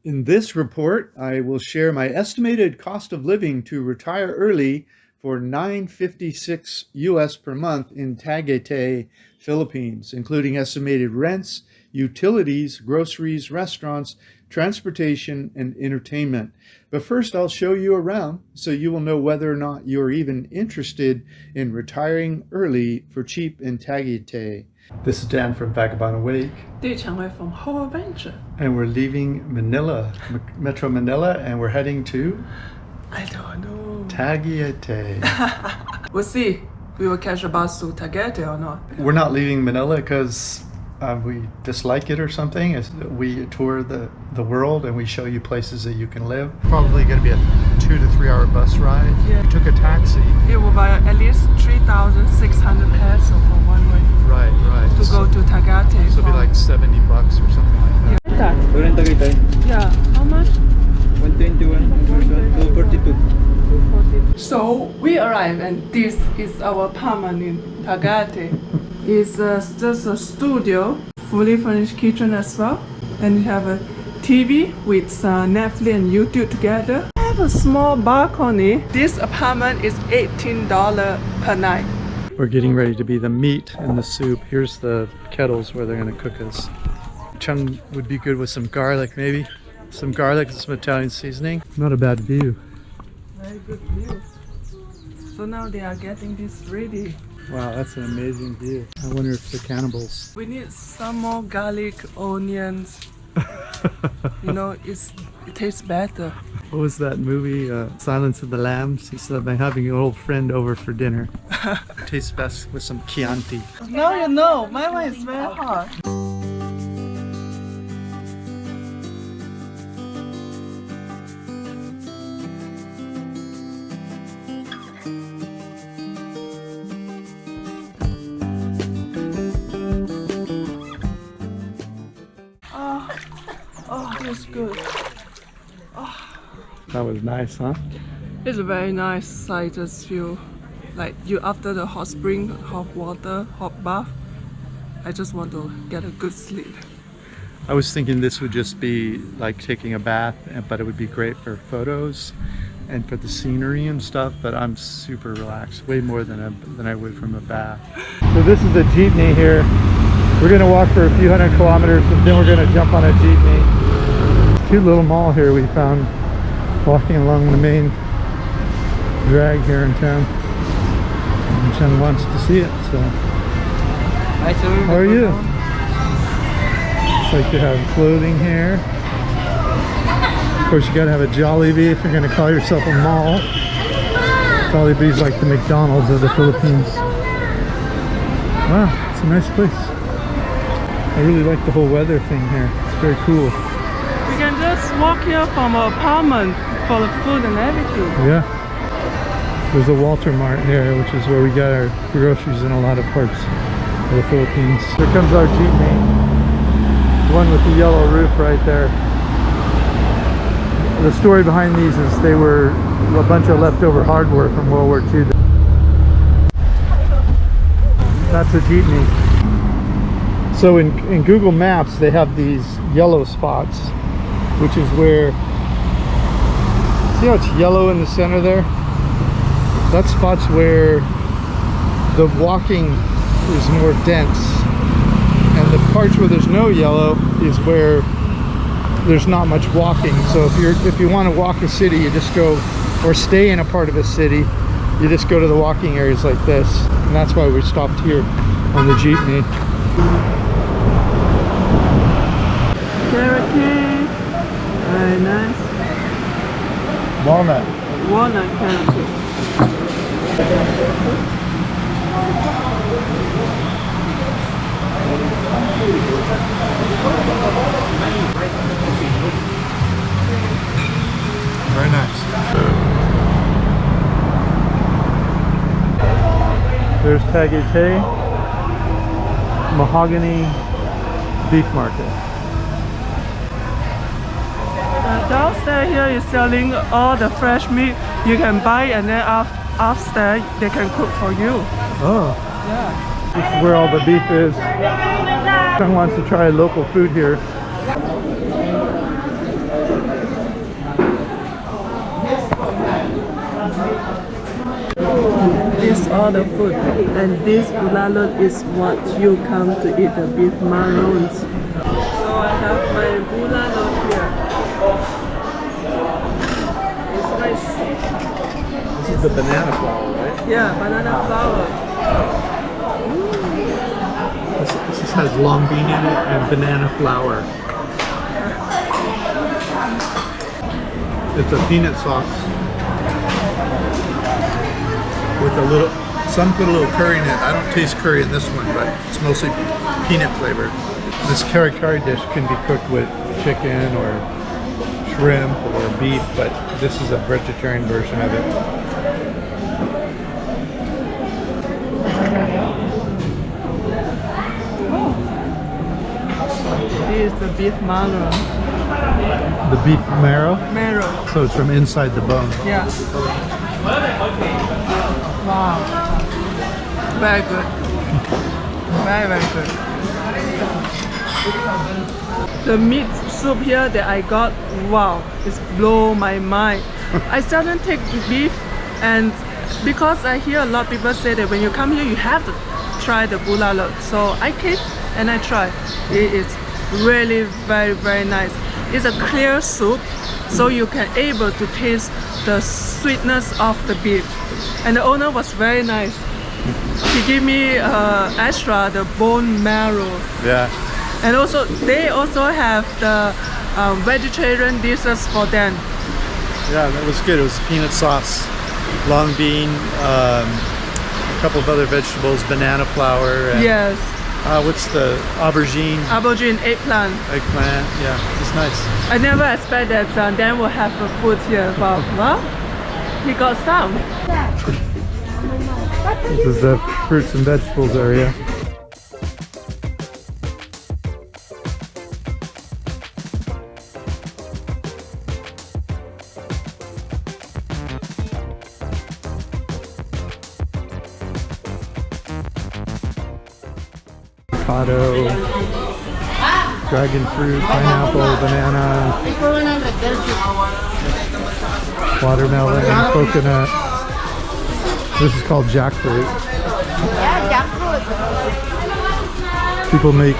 In this report, I will share my estimated cost of living to retire early for $956 US per month in Tagaytay, Philippines, including estimated rents, utilities, groceries, restaurants, transportation, and entertainment. But first, I'll show you around so you will know whether or not you're even interested in retiring early for cheap in Tagaytay. This is Dan from 𝗥𝗏𝗏 Awake. 𝗔𝗕𝗢𝗡 from Whole Adventure. And we're leaving Manila, Metro Manila, and we're heading to I don't know. Tagaytay. We'll see. We will catch a bus to Tagaytay or not. We're not leaving Manila because we dislike it or something. We tour the world and we show you places that you can live. Probably going to be a 2 to 3 hour bus ride. Yeah. We took a taxi. It will buy at least 3,600 pesos for one way. Right. To go to Tagaytay. So it'll be like $70 or something like that. Yeah. We're in Tagaytay. Yeah. How much? 121, 242. So we arrived and this is our apartment in Tagaytay. It's just a studio, fully furnished kitchen as well. And you have a TV with Netflix and YouTube together. I have a small balcony. This apartment is $18 per night. We're getting ready to be the meat and the soup. Here's the kettles where they're going to cook us. Chung would be good with some garlic, maybe. Some garlic and some Italian seasoning. Not a bad view. Very good view. So now they are getting this ready. Wow, that's an amazing view. I wonder if they're cannibals. We need some more garlic, onions. You know, it tastes better. What was that movie, Silence of the Lambs? He said, I'm having an old friend over for dinner. Tastes best with some Chianti. Now you know, my one is very hot. Oh, it's good. That was nice, huh? It's a very nice. I just feel like you after the hot spring, hot water, hot bath. I just want to get a good sleep. I was thinking this would just be like taking a bath, but it would be great for photos and for the scenery and stuff, but I'm super relaxed, way more than I would from a bath. So this is a jeepney here. We're gonna walk for a few hundred kilometers and then we're gonna jump on a jeepney. Cute little mall here we found walking along the main drag here in town. And Chen wants to see it, so. How are you? It's like you have clothing here. Of course, you gotta have a Jollibee if you're gonna call yourself a mall. Jollibee's like the McDonald's of the Philippines. Wow, it's a nice place. I really like the whole weather thing here. It's very cool. We can just walk here from our apartment for the food and everything. Yeah. There's a Walter Mart here, which is where we get our groceries in a lot of parts of the Philippines. Here comes our jeepney. The one with the yellow roof right there. The story behind these is they were a bunch of leftover hardware from World War II. That's a jeepney. So in Google Maps, they have these yellow spots, which is where, see how it's yellow in the center there? That spot's where the walking is more dense. And the parts where there's no yellow is where there's not much walking. So if you want to walk a city, you just go, or stay in a part of a city, you just go to the walking areas like this. And that's why we stopped here on the jeepney. Carrot cake. Very nice. Walnut. Walnut carrot cake. Very nice. There's Tagaytay Mahogany Beef Market. Downstairs here is selling all the fresh meat you can buy, and then upstairs they can cook for you. Oh. Yeah. This is where all the beef is. Chung wants to try local food here. all the food. And this 𝗚𝗌𝗌 is what you come to eat, the beef marrons. So I have my 𝗚𝗌𝗌 here. It's nice. This is the banana flower, right? Yeah, banana flower. This has long bean in it and banana flour. It's a peanut sauce with a little, some put a little curry in it. I don't taste curry in this one, but it's mostly peanut flavored. This 𝗂𝐎� dish can be cooked with chicken or shrimp or beef, but this is a vegetarian version of it. This is the beef marrow. The beef marrow? Marrow. So it's from inside the bone. Yeah. Wow. Very good. Very, very good. The meat soup here that I got, wow, it's blow my mind. I seldom take beef, and because I hear a lot of people say that when you come here you have to try the 𝗚𝗌𝗌. So I came and I tried. It is really very, very nice. It's a clear soup, so you can able to taste the sweetness of the beef. And the owner was very nice. He gave me extra the bone marrow. Yeah. And also they also have the vegetarian dishes for them. Yeah, that was good. It was peanut sauce, long bean, a couple of other vegetables, banana flour. And, Yes. What's the aubergine? Aubergine, eggplant. Eggplant. Yeah, it's nice. I never expect that Dan will have the food here, but well, he got some. This is the fruits and vegetables area. Avocado, dragon fruit, pineapple, banana, watermelon, coconut. This is called jackfruit. Yeah, jackfruit. People make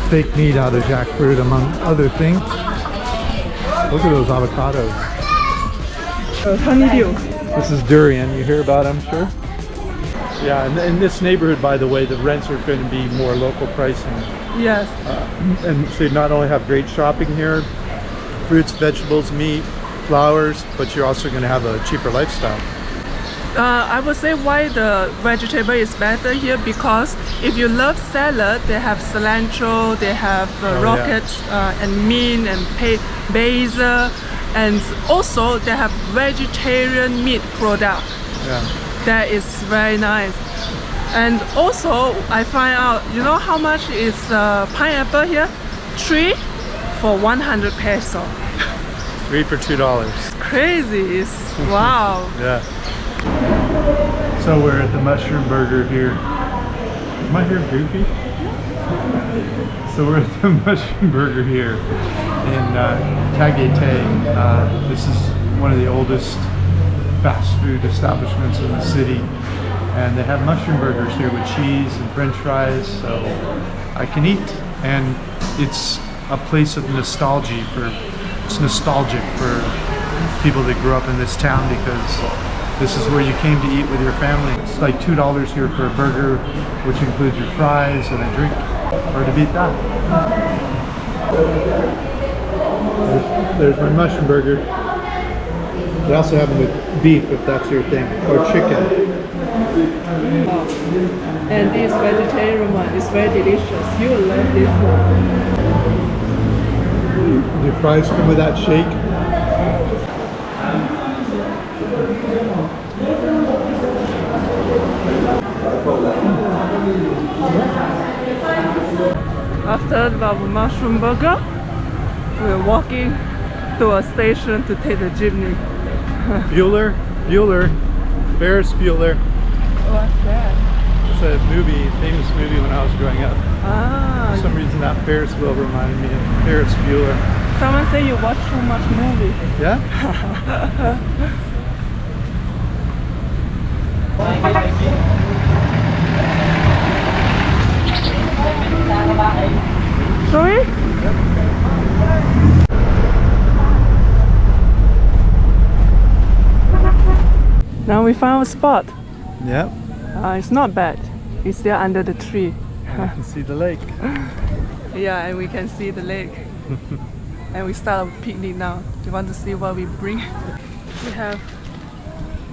fake meat out of jackfruit, among other things. Look at those avocados. Honeydew. This is durian. You hear about it, I'm sure. Yeah, and in this neighborhood, by the way, the rents are going to be more local pricing. Yes. And so you not only have great shopping here, fruits, vegetables, meat, flowers, but you're also going to have a cheaper lifestyle. I would say why the vegetable is better here, because if you love salad, they have cilantro, they have rocket and mint and basil, and also they have vegetarian meat product. Yeah. That is very nice. And also I find out, you know how much is pineapple here? 3 for 100 peso. 3 for $2. Crazy. It's, wow. Yeah. So we're at the mushroom burger here. Is my hair goofy? So we're at the mushroom burger here in Tagaytay. This is one of the oldest fast food establishments in the city, and they have mushroom burgers here with cheese and french fries, so I can eat. And it's a place of nostalgia it's nostalgic for people that grew up in this town, because this is where you came to eat with your family. It's like $2 here for a burger, which includes your fries and a drink, or 𝗕𝗢𝗢𝗢. There's my mushroom burger. They also have them with beef, if that's your thing, or chicken. And this vegetarian one is very delicious. You will love this one. Your fries come with that shake. After the mushroom burger, we're walking to a station to take the jeepney. Bueller, Ferris Bueller. What's that? It's a movie, famous movie when I was growing up. Ah, For some reason that Ferris wheel reminded me of Ferris Bueller. someone say you watch too much movie. Yeah? Sorry? Now we found a spot. Yep. It's not bad. It's there under the tree. I can see the lake. Yeah, and we can see the lake. And we start our picnic now. We want to see what we bring. We have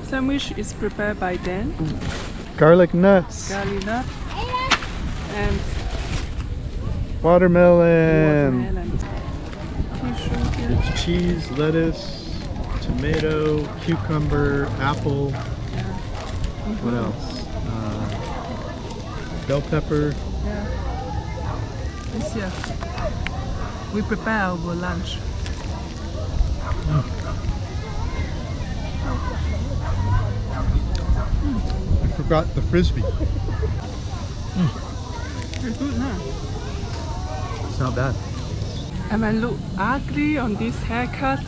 sandwich is prepared by Dan. Garlic nuts. Garlic nut. And Watermelon. watermelon. Tissue here. It's cheese, lettuce, tomato, cucumber, apple. What else? Bell pepper. Yeah. This here. We prepare our lunch. I forgot the frisbee. It's good, huh? It's not bad. Am I look ugly on this haircut?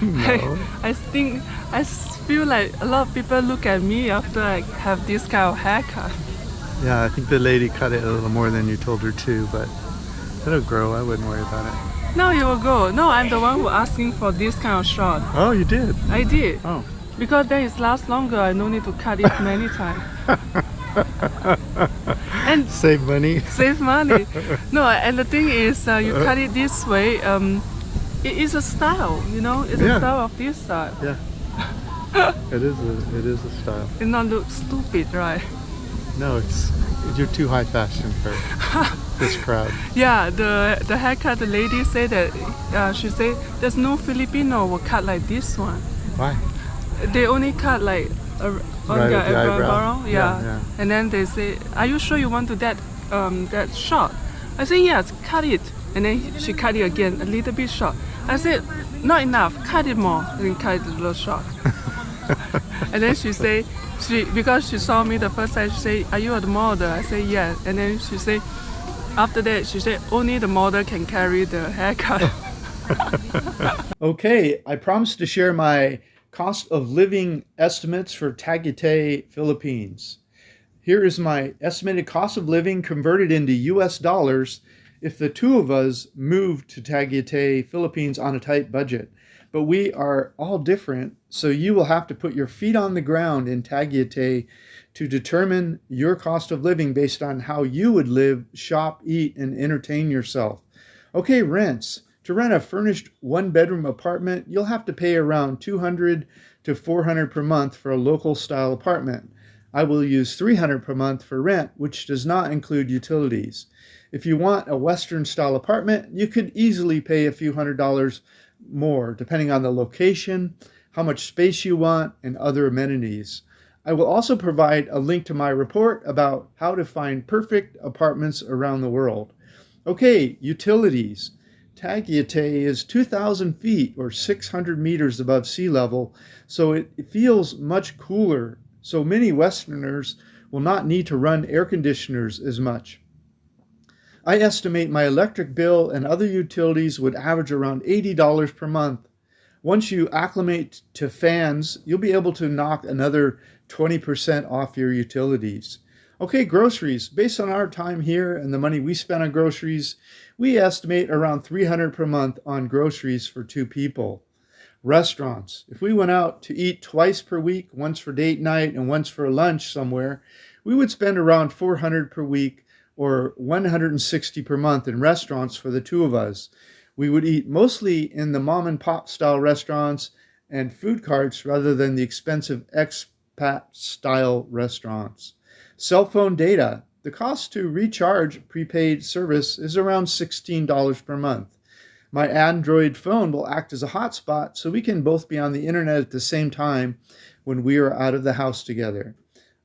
No. I feel like a lot of people look at me after I have this kind of haircut. Yeah, I think the lady cut it a little more than you told her to, but it'll grow. I wouldn't worry about it. No, you will go. No, I'm the one who asking for this kind of shot. Oh, you did? I did. Oh. Because then it lasts longer. I no need to cut it many times. And Save money. save money. No, and the thing is, you cut it this way. It is a style, you know. It's a Yeah. style of this style. Yeah. It is a style. It not look stupid, right? No, you're too high fashion for this crowd. Yeah, the haircut, the lady said that she said there's no Filipino will cut like this one. Why? They only cut like on Right their at the eyebrow. Yeah. Yeah. And then they say, "Are you sure you want to that short?" I said, "Yes, cut it." And then she cut it again, a little bit short. I said, "Not enough, cut it more." And then cut it a little short. And then she say, because she saw me the first time, she say, "Are you a model?" I say, "Yes." And then she say, after that, she said, "Only the model can carry the haircut." Okay, I promised to share my cost of living estimates for Tagaytay, Philippines. Here is my estimated cost of living converted into US dollars if the two of us moved to Tagaytay, Philippines on a tight budget. But we are all different, so you will have to put your feet on the ground in Tagaytay to determine your cost of living based on how you would live, shop, eat, and entertain yourself. Okay, rents. To rent a furnished one-bedroom apartment, you'll have to pay around $200 to $400 per month for a local-style apartment. I will use $300 per month for rent, which does not include utilities. If you want a Western-style apartment, you could easily pay a few $100s more, depending on the location, how much space you want, and other amenities. I will also provide a link to my report about how to find perfect apartments around the world. Okay, utilities. Tagaytay is 2,000 feet or 600 meters above sea level, so it feels much cooler. So many Westerners will not need to run air conditioners as much. I estimate my electric bill and other utilities would average around $80 per month. Once you acclimate to fans, you'll be able to knock another 20% off your utilities. Okay, groceries. Based on our time here and the money we spend on groceries, we estimate around $300 per month on groceries for two people. Restaurants. If we went out to eat twice per week, once for date night and once for lunch somewhere, we would spend around $400 per week or $160 per month in restaurants for the two of us. We would eat mostly in the mom and pop style restaurants and food carts rather than the expensive expat style restaurants. Cell phone data. The cost to recharge prepaid service is around $16 per month. My Android phone will act as a hotspot so we can both be on the internet at the same time when we are out of the house together.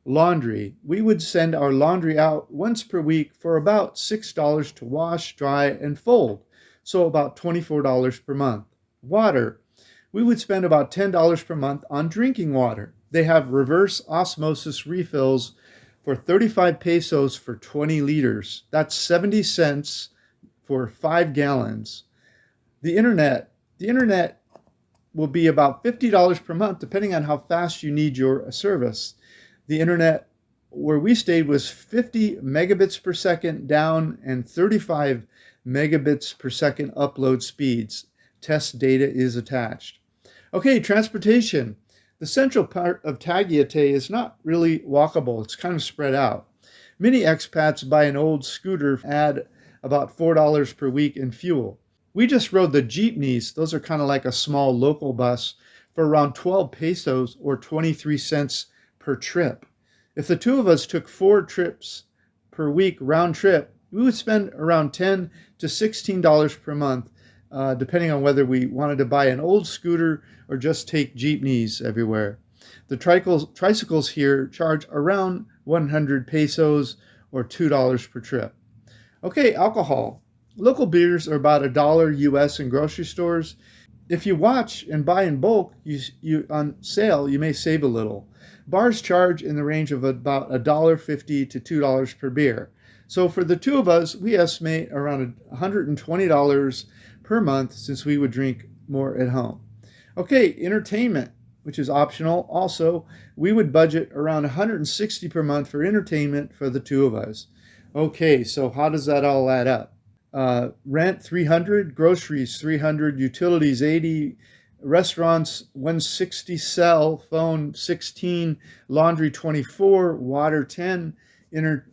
Laundry. We would send our laundry out once per week for about $6 to wash, dry, and fold, so about $24 per month. Water. We would spend about $10 per month on drinking water. They have reverse osmosis refills for 35 pesos for 20 liters. That's 70 cents for 5 gallons. The internet will be about $50 per month, depending on how fast you need your service. The internet where we stayed was 50 megabits per second down and 35 megabits per second upload speeds. Test data is attached. Okay, transportation. The central part of Tagaytay is not really walkable. It's kind of spread out. Many expats buy an old scooter, add about $4 per week in fuel. We just rode the jeepneys. Those are kind of like a small local bus for around 12 pesos or 23 cents per trip. If the two of us took 4 trips per week round trip, we would spend around $10 to $16 per month, depending on whether we wanted to buy an old scooter or just take jeepneys everywhere. The tricycles here charge around 100 pesos or $2 per trip. Okay, alcohol. Local beers are about $1 US in grocery stores. If you watch and buy in bulk on sale, you may save a little. Bars charge in the range of about $1.50 to $2 per beer. So for the two of us, we estimate around $120 per month since we would drink more at home. Okay, entertainment, which is optional. Also, we would budget around $160 per month for entertainment for the two of us. Okay, so how does that all add up? Rent $300, groceries $300, utilities $80, restaurants $160, cell phone $16, laundry $24, water $10,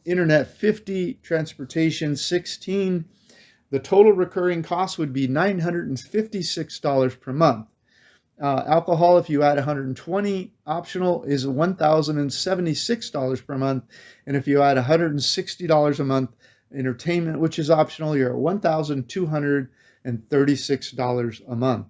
internet $50, transportation $16. The total recurring cost would be $956 per month. Alcohol, if you add $120, optional is $1,076 per month. And if you add $160 a month, entertainment, which is optional, you're at $1,236 a month.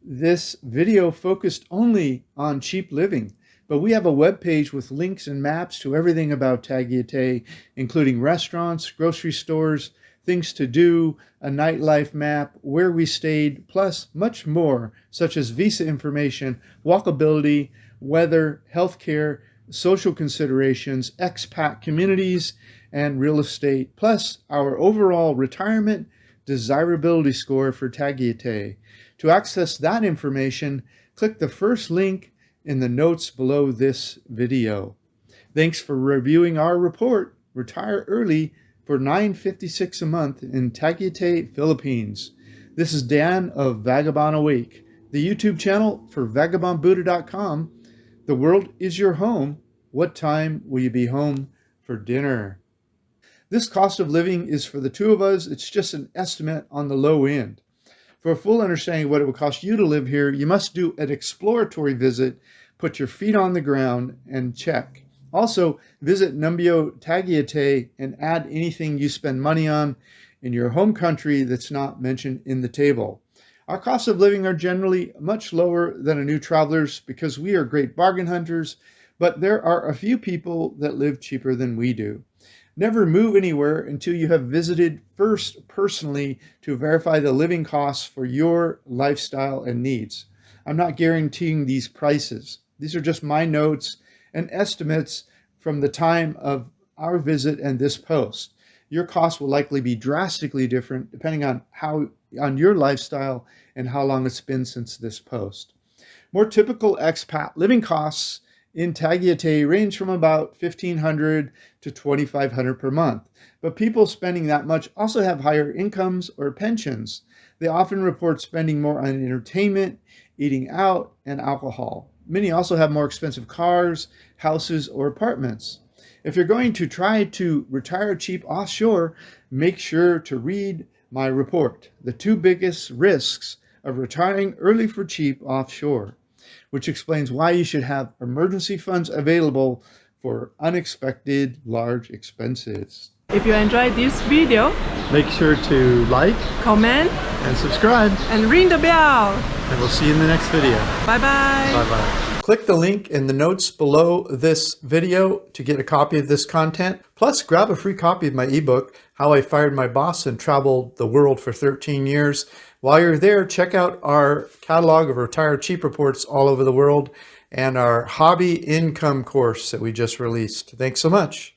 This video focused only on cheap living, but we have a web page with links and maps to everything about Tagaytay, including restaurants, grocery stores, things to do, a nightlife map, where we stayed, plus much more, such as visa information, walkability, weather, healthcare, social considerations, expat communities, and real estate, plus our overall retirement desirability score for Tagaytay. To access that information, click the first link in the notes below this video. Thanks for reviewing our report, Retire Early for $9.56 a month in Tagaytay, Philippines. This is Dan of Vagabond Awake, the YouTube channel for vagabondbuddha.com. The world is your home. What time will you be home for dinner? This cost of living is for the two of us. It's just an estimate on the low end. For a full understanding of what it would cost you to live here, you must do an exploratory visit, put your feet on the ground, and check. Also, visit Numbeo Tagaytay and add anything you spend money on in your home country that's not mentioned in the table. Our costs of living are generally much lower than a new traveler's because we are great bargain hunters, but there are a few people that live cheaper than we do. Never move anywhere until you have visited first personally to verify the living costs for your lifestyle and needs. I'm not guaranteeing these prices. These are just my notes and estimates from the time of our visit and this post. Your costs will likely be drastically different depending on your lifestyle and how long it's been since this post. More typical expat living costs in Tagaytay range from about $1,500 to $2,500 per month. But people spending that much also have higher incomes or pensions. They often report spending more on entertainment, eating out, and alcohol. Many also have more expensive cars, houses, or apartments. If you're going to try to retire cheap offshore, make sure to read my report, The 2 Biggest Risks of Retiring Early for Cheap Offshore, which explains why you should have emergency funds available for unexpected large expenses. If you enjoyed this video, Make sure to like comment and subscribe, and ring the bell. and we'll see you in the next video. Bye bye. Bye-bye. Click the link in the notes below this video to get a copy of this content. Plus, grab a free copy of my ebook, How I Fired My Boss and Traveled the World for 13 Years. While you're there, check out our catalog of Retire Cheap reports all over the world and our hobby income course that we just released. Thanks so much.